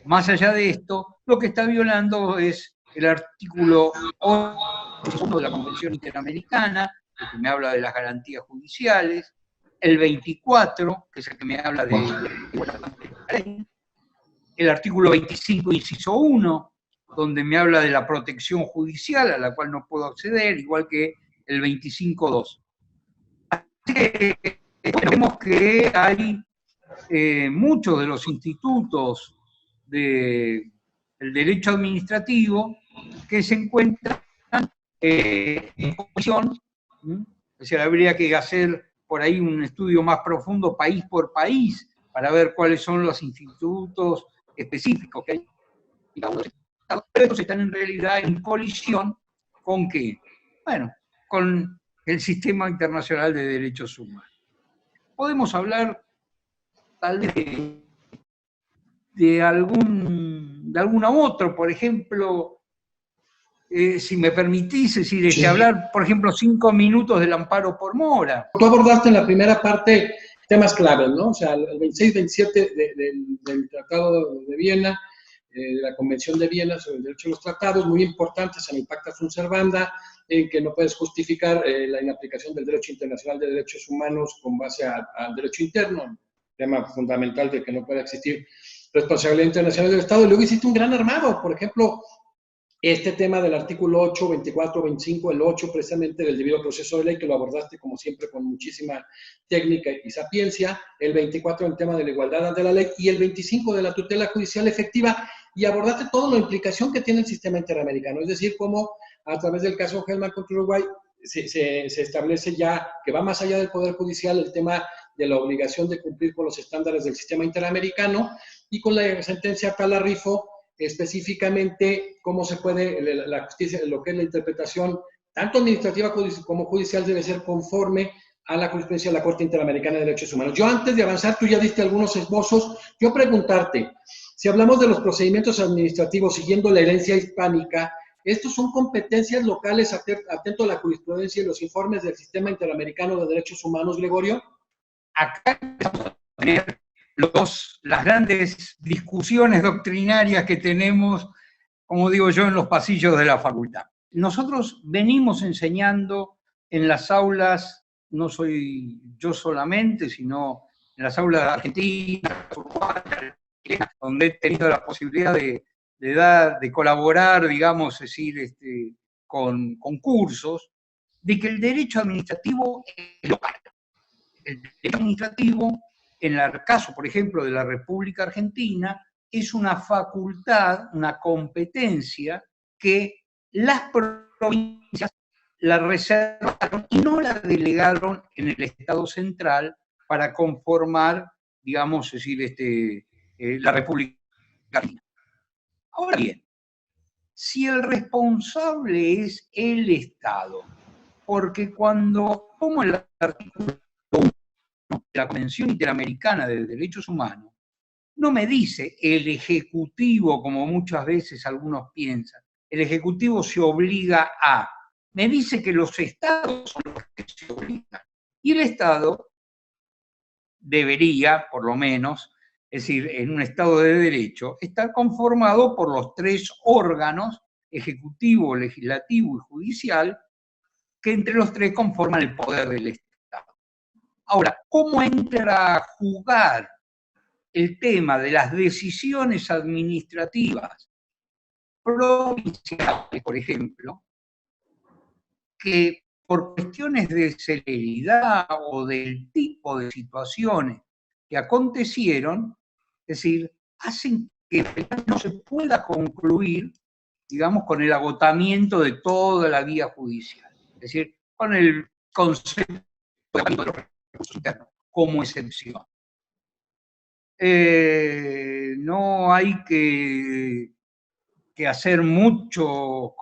más allá de esto, lo que está violando es el artículo 8 de la Convención Interamericana, que me habla de las garantías judiciales, el 24, que es el que me habla de el artículo 25, inciso 1, donde me habla de la protección judicial, a la cual no puedo acceder, igual que el 25.2. Así que vemos que hay muchos de los institutos del derecho administrativo que se encuentran en comisión, o sea, habría que hacer por ahí un estudio más profundo país por país para ver cuáles son los institutos específicos que hay. Pero estos están en realidad en colisión ¿con qué? Bueno, con el sistema internacional de derechos humanos. Podemos hablar tal vez de alguna otra, por ejemplo, si me permitís, es decir, sí, hablar, por ejemplo, 5 minutos del amparo por mora. Tú abordaste en la primera parte temas claves, ¿no? O sea, el 26-27 del Tratado de Viena, de la Convención de Viena sobre el derecho a los tratados, muy importantes en el Pacta Sunt Servanda, en que no puedes justificar la inaplicación del derecho internacional de derechos humanos con base al derecho interno, tema fundamental de que no puede existir responsabilidad internacional del Estado. Y luego hiciste un gran armado, por ejemplo, este tema del artículo 8, 24, 25, el 8 precisamente del debido proceso de ley, que lo abordaste como siempre con muchísima técnica y sapiencia, el 24 el tema de la igualdad ante la ley y el 25 de la tutela judicial efectiva, y abordaste toda la implicación que tiene el sistema interamericano, es decir, cómo a través del caso Hellman contra Uruguay se establece ya que va más allá del Poder Judicial el tema de la obligación de cumplir con los estándares del sistema interamericano, y con la sentencia Pala-Rifo, específicamente cómo se puede, la justicia, lo que es la interpretación, tanto administrativa como judicial, debe ser conforme a la jurisprudencia de la Corte Interamericana de Derechos Humanos. Yo antes de avanzar, tú ya diste algunos esbozos, yo preguntarte, si hablamos de los procedimientos administrativos siguiendo la herencia hispánica, ¿estos son competencias locales atento a la jurisprudencia y los informes del Sistema Interamericano de Derechos Humanos, Gregorio? Acá vamos a tener las grandes discusiones doctrinarias que tenemos, como digo yo, en los pasillos de la facultad. Nosotros venimos enseñando en las aulas, no soy yo solamente, sino en las aulas de Argentina, donde he tenido la posibilidad de colaborar, digamos, es decir, con cursos, de que el derecho administrativo es local. El derecho administrativo, en el caso, por ejemplo, de la República Argentina, es una facultad, una competencia que las provincias la reservaron y no la delegaron en el Estado central para conformar, digamos, es decir, la República Argentina. Ahora bien, si el responsable es el Estado, porque cuando, como el artículo de la Convención Interamericana de Derechos Humanos, no me dice el Ejecutivo, como muchas veces algunos piensan, el Ejecutivo se obliga a, me dice que los estados son los que se obligan. Y el Estado debería, por lo menos, es decir, en un Estado de Derecho, estar conformado por los tres órganos, ejecutivo, legislativo y judicial, que entre los tres conforman el poder del Estado. Ahora, ¿cómo entra a jugar el tema de las decisiones administrativas provinciales, por ejemplo, que por cuestiones de celeridad o del tipo de situaciones que acontecieron, es decir, hacen que no se pueda concluir, digamos, con el agotamiento de toda la vía judicial, es decir, con el concepto de los recursos internos como excepción. No hay que hacer mucho,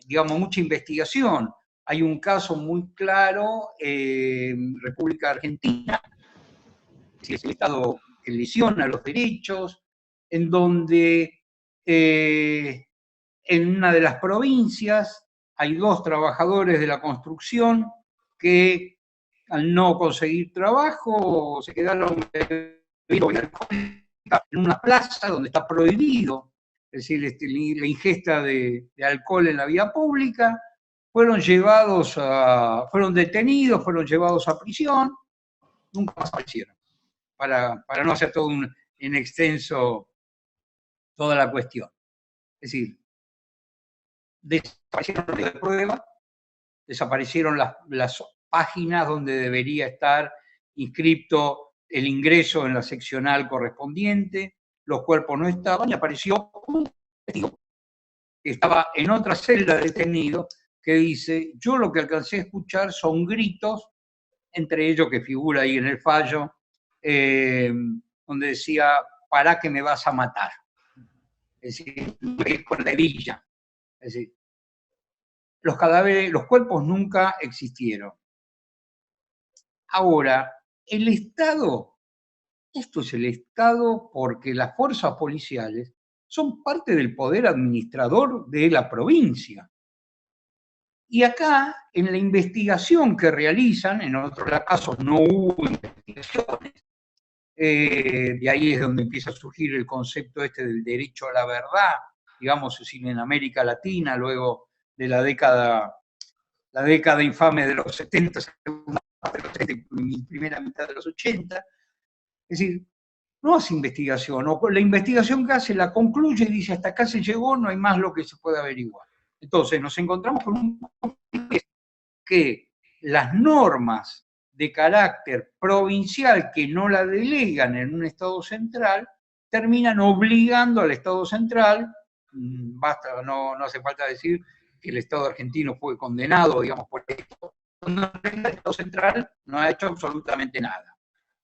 digamos, mucha investigación. Hay un caso muy claro en República Argentina, si es el Estado que lesiona los derechos, en donde en una de las provincias hay 2 trabajadores de la construcción que al no conseguir trabajo se quedaron en una plaza donde está prohibido, es decir, la ingesta de alcohol en la vía pública, fueron detenidos, fueron llevados a prisión, nunca más aparecieron, para no hacer todo en extenso toda la cuestión. Es decir, desaparecieron los medios de prueba, desaparecieron las páginas donde debería estar inscrito el ingreso en la seccional correspondiente, los cuerpos no estaban y apareció un testigo que estaba en otra celda detenido que dice, yo lo que alcancé a escuchar son gritos, entre ellos que figura ahí en el fallo, donde decía, ¿para que me vas a matar? Es decir, con la hebilla. Es decir, los cadáveres, los cuerpos nunca existieron. Ahora, el Estado, esto es el Estado porque las fuerzas policiales son parte del poder administrador de la provincia. Y acá, en la investigación que realizan, en otros casos no hubo investigaciones, de ahí es donde empieza a surgir el concepto este del derecho a la verdad, digamos, en América Latina, luego de la década infame de los 70, primera mitad de los 80. Es decir, no hace investigación, o la investigación que hace la concluye y dice hasta acá se llegó, no hay más lo que se puede averiguar. Entonces nos encontramos con un que las normas de carácter provincial que no la delegan en un Estado central, terminan obligando al Estado central, basta, no hace falta decir que el Estado argentino fue condenado, digamos, por esto, el Estado central no ha hecho absolutamente nada.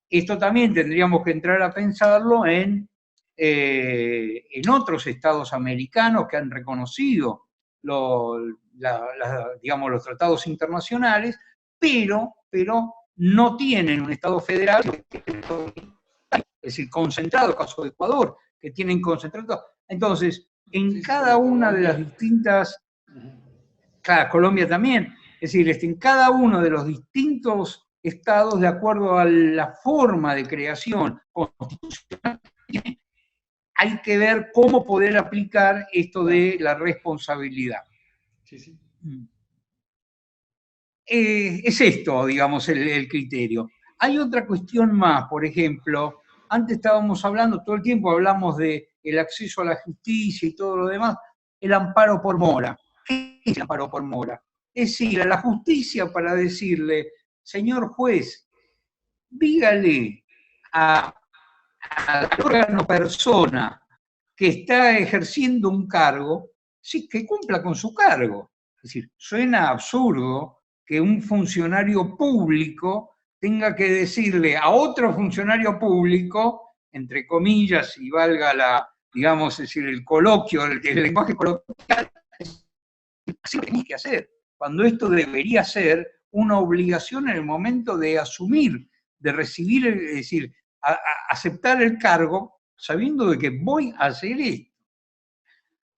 Esto también tendríamos que entrar a pensarlo en otros estados americanos que han reconocido digamos, los tratados internacionales, pero no tienen un Estado federal, es decir, concentrado, caso de Ecuador, que tienen concentrado. Entonces, en cada una de las distintas, claro, Colombia también, es decir, en cada uno de los distintos estados, de acuerdo a la forma de creación constitucional, hay que ver cómo poder aplicar esto de la responsabilidad. Sí, sí. Es esto, digamos, el criterio. Hay otra cuestión más, por ejemplo, antes estábamos hablando, todo el tiempo hablamos del acceso a la justicia y todo lo demás, el amparo por mora. ¿Qué es el amparo por mora? Es ir a la justicia para decirle, señor juez, dígale al órgano persona que está ejerciendo un cargo, sí, que cumpla con su cargo. Es decir, suena absurdo que un funcionario público tenga que decirle a otro funcionario público, entre comillas, y valga digamos, es decir, el coloquio, el lenguaje coloquial, así lo tenés que hacer, cuando esto debería ser una obligación en el momento de asumir, de recibir, es decir, aceptar el cargo, sabiendo de que voy a hacer esto.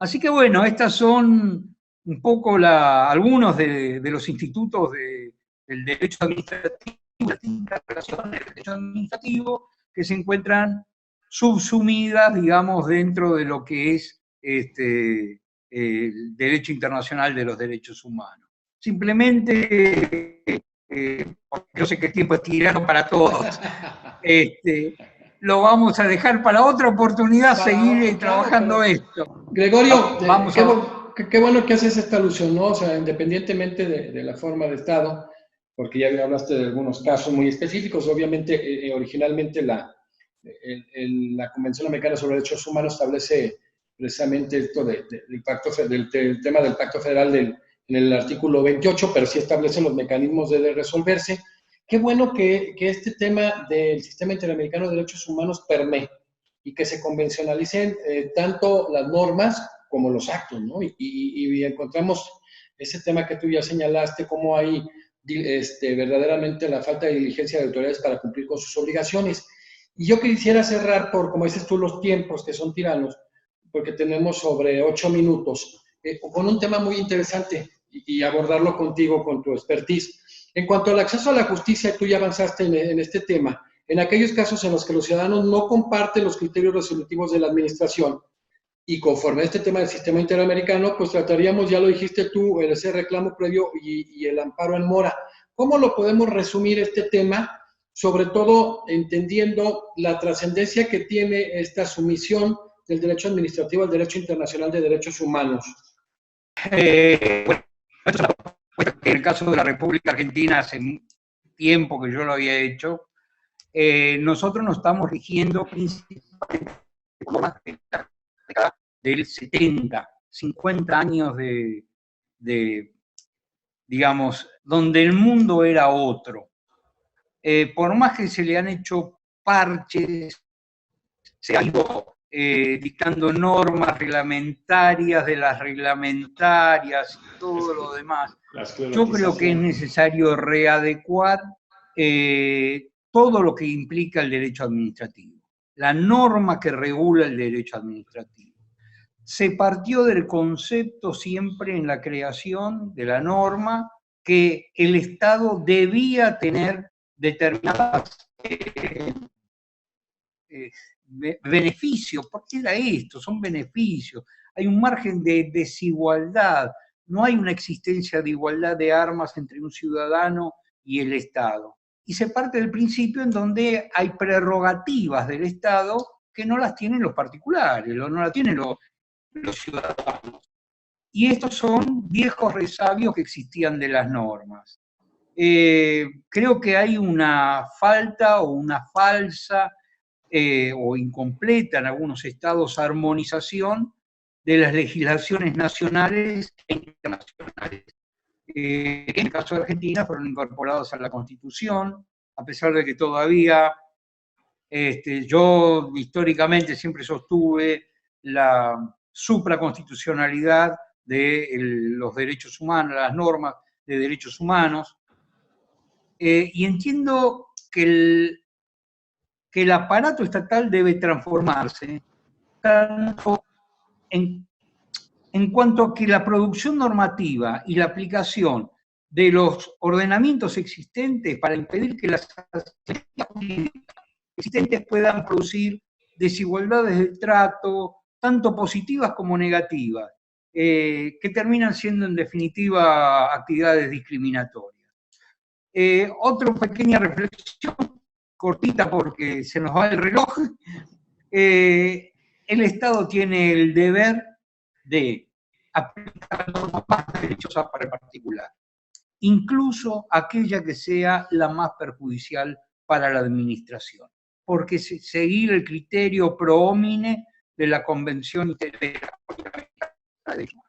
Así que bueno, estas son un poco algunos de los institutos del derecho administrativo, las distintas relaciones del derecho administrativo, que se encuentran subsumidas, digamos, dentro de lo que es el derecho internacional de los derechos humanos. Simplemente, porque yo sé que el tiempo es tirano para todos, lo vamos a dejar para otra oportunidad, seguir trabajando esto. Gregorio, qué bueno que haces esta alusión, ¿no? O sea, independientemente de la forma de Estado, porque ya hablaste de algunos casos muy específicos, obviamente, originalmente la Convención Americana sobre Derechos Humanos establece precisamente esto del tema del Pacto Federal en el artículo 28, pero sí establece los mecanismos de resolverse. Qué bueno que este tema del Sistema Interamericano de Derechos Humanos permee y que se convencionalicen tanto las normas como los actos, ¿no? Y encontramos ese tema que tú ya señalaste, cómo hay verdaderamente la falta de diligencia de autoridades para cumplir con sus obligaciones. Y yo quisiera cerrar por, como dices tú, los tiempos que son tiranos, porque tenemos sobre 8 minutos, con un tema muy interesante y abordarlo contigo, con tu expertise. En cuanto al acceso a la justicia, tú ya avanzaste en este tema. En aquellos casos en los que los ciudadanos no comparten los criterios resolutivos de la administración y conforme a este tema del sistema interamericano, pues trataríamos, ya lo dijiste tú, ese reclamo previo y el amparo en mora. ¿Cómo lo podemos resumir este tema? Sobre todo entendiendo la trascendencia que tiene esta sumisión del derecho administrativo al derecho internacional de derechos humanos. Bueno, en el caso de la República Argentina, hace tiempo que yo lo había hecho, nosotros nos estamos rigiendo principalmente por la década del 70, 50 años digamos, donde el mundo era otro. Por más que se le han hecho parches, se han ido dictando normas reglamentarias de las reglamentarias y todo lo demás. Yo creo que es necesario readecuar todo lo que implica el derecho administrativo, la norma que regula el derecho administrativo. Se partió del concepto siempre en la creación de la norma que el Estado debía tener determinadas beneficios. ¿Por qué era esto? Son beneficios. Hay un margen de desigualdad. No hay una existencia de igualdad de armas entre un ciudadano y el Estado. Y se parte del principio en donde hay prerrogativas del Estado que no las tienen los particulares, no las tienen los ciudadanos. Y estos son viejos resabios que existían de las normas. Creo que hay una falta o una falsa o incompleta en algunos estados armonización de las legislaciones nacionales e internacionales. En el caso de Argentina fueron incorporados a la Constitución, a pesar de que todavía yo históricamente siempre sostuve la supraconstitucionalidad de los derechos humanos, las normas de derechos humanos, y entiendo que el aparato estatal debe transformarse tanto en cuanto a que la producción normativa y la aplicación de los ordenamientos existentes para impedir que las existentes puedan producir desigualdades de trato, tanto positivas como negativas, que terminan siendo en definitiva actividades discriminatorias. Otra pequeña reflexión, cortita porque se nos va el reloj. El Estado tiene el deber de aplicar normas más derechosas para el particular, incluso aquella que sea la más perjudicial para la administración, porque seguir el criterio pro homine de la Convención Interamericana de Derechos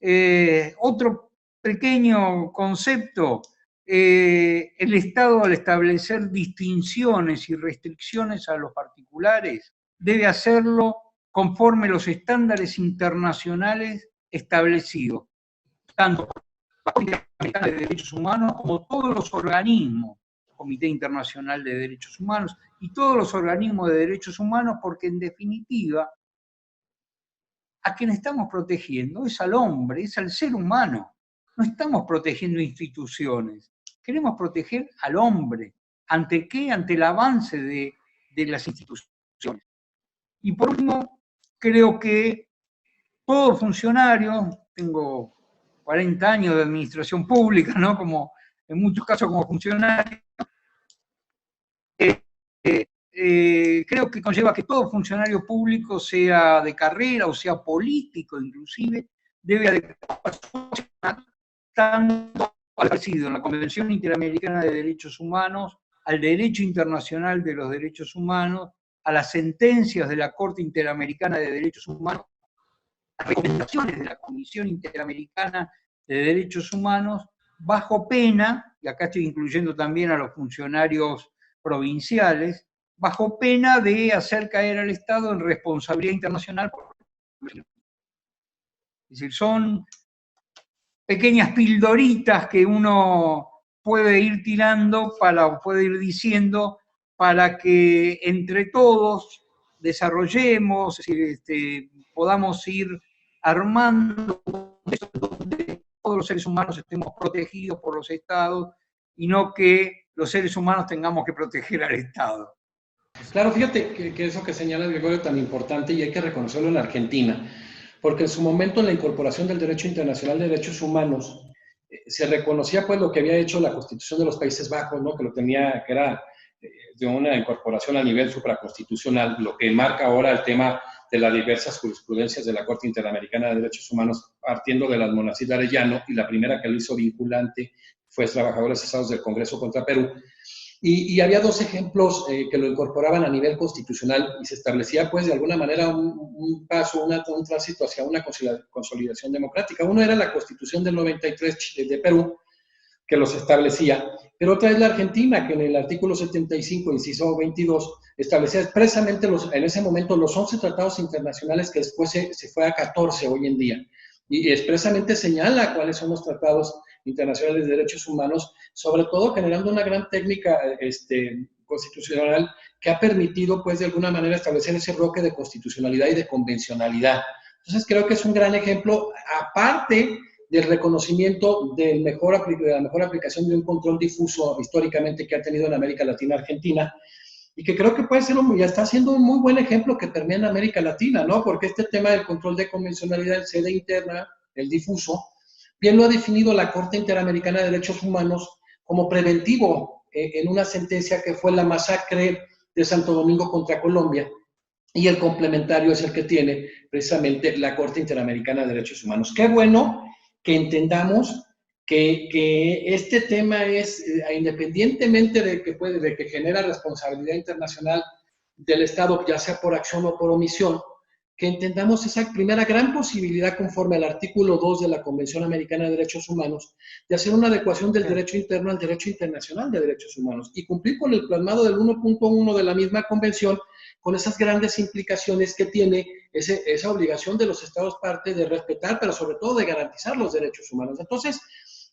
Humanos. Otro pequeño concepto, el Estado, al establecer distinciones y restricciones a los particulares, debe hacerlo conforme los estándares internacionales establecidos, tanto por la Corte Interamericana de Derechos Humanos como todos los organismos, Comité Internacional de Derechos Humanos y todos los organismos de derechos humanos, porque en definitiva a quien estamos protegiendo es al hombre, es al ser humano. No estamos protegiendo instituciones, queremos proteger al hombre. ¿Ante qué? Ante el avance de las instituciones. Y por último, creo que todo funcionario, tengo 40 años de administración pública, ¿no? Como en muchos casos como funcionario, creo que conlleva que todo funcionario público, sea de carrera o sea político inclusive, debe adecuarse tanto al establecido en la Convención Interamericana de Derechos Humanos, al derecho internacional de los derechos humanos, a las sentencias de la Corte Interamericana de Derechos Humanos, a las recomendaciones de la Comisión Interamericana de Derechos Humanos, bajo pena, y acá estoy incluyendo también a los funcionarios provinciales, bajo pena de hacer caer al Estado en responsabilidad internacional. Es decir, son pequeñas pildoritas que uno puede ir tirando, puede ir diciendo, para que entre todos desarrollemos, es decir, podamos ir armando donde todos los seres humanos estemos protegidos por los estados y no que los seres humanos tengamos que proteger al Estado. Claro, fíjate que eso que señala Gregorio es tan importante y hay que reconocerlo en la Argentina, porque en su momento en la incorporación del derecho internacional de derechos humanos se reconocía pues lo que había hecho la Constitución de los Países Bajos, ¿no? Que lo tenía, que era de una incorporación a nivel supraconstitucional, lo que marca ahora el tema de las diversas jurisprudencias de la Corte Interamericana de Derechos Humanos, partiendo de las Monasís de Arellano, y la primera que lo hizo vinculante fue Trabajadores Cesados del Congreso contra Perú. Y había dos ejemplos que lo incorporaban a nivel constitucional y se establecía, pues, de alguna manera un paso, un tránsito hacia una consolidación democrática. Uno era la Constitución del 93 de Perú, que los establecía, pero otra es la Argentina, que en el artículo 75, inciso 22, establecía expresamente en ese momento los 11 tratados internacionales que después se fue a 14 hoy en día. Y expresamente señala cuáles son los tratados internacionales de derechos humanos, sobre todo generando una gran técnica constitucional que ha permitido, pues, de alguna manera establecer ese bloque de constitucionalidad y de convencionalidad. Entonces, creo que es un gran ejemplo, aparte del reconocimiento de la mejor aplicación de un control difuso históricamente que ha tenido en América Latina Argentina, y que creo que puede ser, ya está siendo un muy buen ejemplo que permea en América Latina, ¿no? Porque este tema del control de convencionalidad, el sede interna, el difuso, bien lo ha definido la Corte Interamericana de Derechos Humanos como preventivo en una sentencia que fue la masacre de Santo Domingo contra Colombia, y el complementario es el que tiene precisamente la Corte Interamericana de Derechos Humanos. Qué bueno que entendamos que este tema es, independientemente de que genera responsabilidad internacional del Estado, ya sea por acción o por omisión, que entendamos esa primera gran posibilidad conforme al artículo 2 de la Convención Americana de Derechos Humanos, de hacer una adecuación del derecho interno al derecho internacional de derechos humanos y cumplir con el plasmado del 1.1 de la misma convención, con esas grandes implicaciones que tiene esa obligación de los Estados parte de respetar, pero sobre todo de garantizar los derechos humanos. Entonces,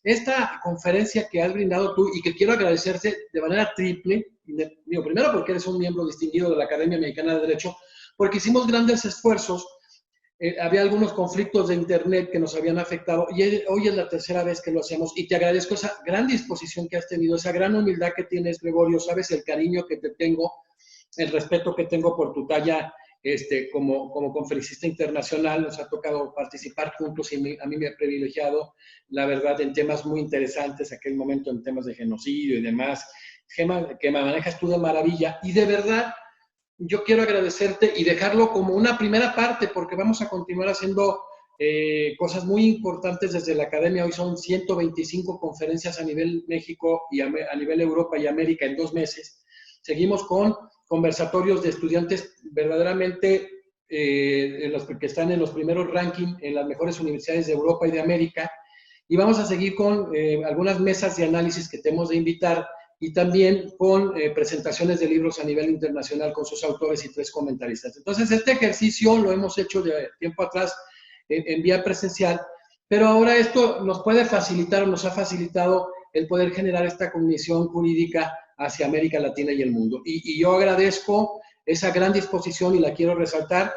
esta conferencia que has brindado tú y que quiero agradecerte de manera triple, primero porque eres un miembro distinguido de la Academia Mexicana de Derecho, porque hicimos grandes esfuerzos, había algunos conflictos de internet que nos habían afectado y hoy es la tercera vez que lo hacemos y te agradezco esa gran disposición que has tenido, esa gran humildad que tienes, Gregorio, sabes el cariño que te tengo, el respeto que tengo por tu talla como conferencista internacional. Nos ha tocado participar juntos y a mí me ha privilegiado, la verdad, en temas muy interesantes, aquel momento en temas de genocidio y demás, que me manejas tú de maravilla y de verdad yo quiero agradecerte y dejarlo como una primera parte porque vamos a continuar haciendo cosas muy importantes desde la Academia. Hoy son 125 conferencias a nivel México y a nivel Europa y América en 2 meses. Seguimos con conversatorios de estudiantes verdaderamente que están en los primeros rankings en las mejores universidades de Europa y de América. Y vamos a seguir con algunas mesas de análisis que tenemos de invitar y también con presentaciones de libros a nivel internacional con sus autores y 3 comentaristas. Entonces, este ejercicio lo hemos hecho de tiempo atrás en vía presencial, pero ahora esto nos puede facilitar o nos ha facilitado el poder generar esta cognición jurídica hacia América Latina y el mundo. Y yo agradezco esa gran disposición y la quiero resaltar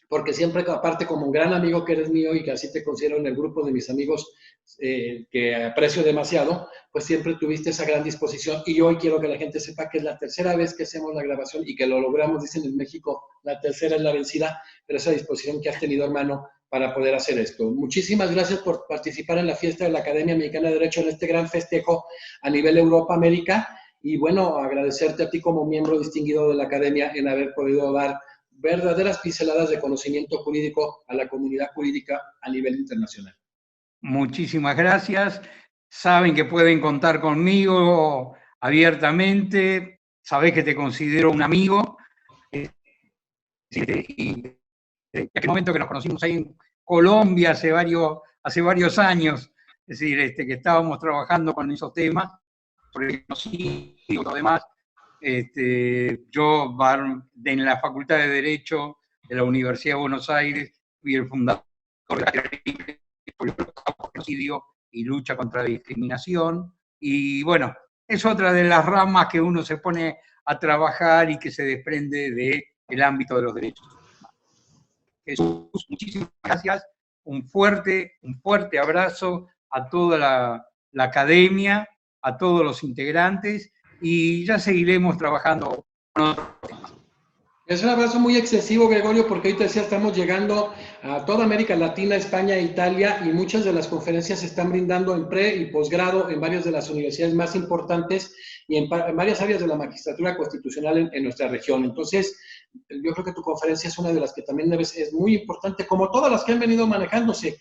porque siempre, aparte como un gran amigo que eres mío y que así te considero en el grupo de mis amigos que aprecio demasiado, pues siempre tuviste esa gran disposición y hoy quiero que la gente sepa que es la tercera vez que hacemos la grabación y que lo logramos, dicen en México, la tercera es la vencida, pero esa disposición que has tenido, hermano, para poder hacer esto. Muchísimas gracias por participar en la fiesta de la Academia Mexicana de Derecho en este gran festejo a nivel Europa-América y bueno, agradecerte a ti como miembro distinguido de la Academia en haber podido dar verdaderas pinceladas de conocimiento jurídico a la comunidad jurídica a nivel internacional. Muchísimas gracias. Saben que pueden contar conmigo abiertamente. Sabés que te considero un amigo. Y en aquel momento que nos conocimos ahí en Colombia hace varios años, es decir, que estábamos trabajando con esos temas, porque conocí y lo demás. Yo en la Facultad de Derecho de la Universidad de Buenos Aires fui el fundador de la genocidio y lucha contra la discriminación, y bueno, es otra de las ramas que uno se pone a trabajar y que se desprende del ámbito de los derechos humanos. Jesús, muchísimas gracias, un fuerte abrazo a toda la academia, a todos los integrantes, y ya seguiremos trabajando con otros temas. Es un abrazo muy excesivo, Gregorio, porque hoy te decía, estamos llegando a toda América Latina, España e Italia, y muchas de las conferencias se están brindando en pre y posgrado en varias de las universidades más importantes y en varias áreas de la magistratura constitucional en nuestra región. Entonces, yo creo que tu conferencia es una de las que también es muy importante, como todas las que han venido manejándose,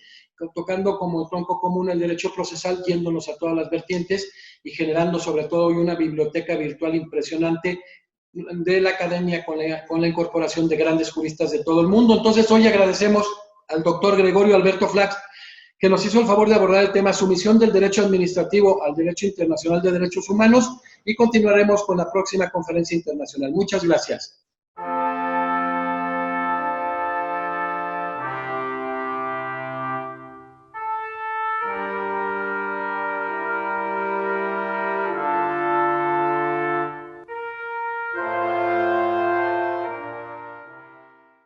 tocando como tronco común el derecho procesal, yéndonos a todas las vertientes y generando sobre todo hoy una biblioteca virtual impresionante de la academia con la incorporación de grandes juristas de todo el mundo. Entonces, hoy agradecemos al doctor Gregorio Alberto Flax, que nos hizo el favor de abordar el tema sumisión del derecho administrativo al derecho internacional de derechos humanos, y continuaremos con la próxima conferencia internacional. Muchas gracias.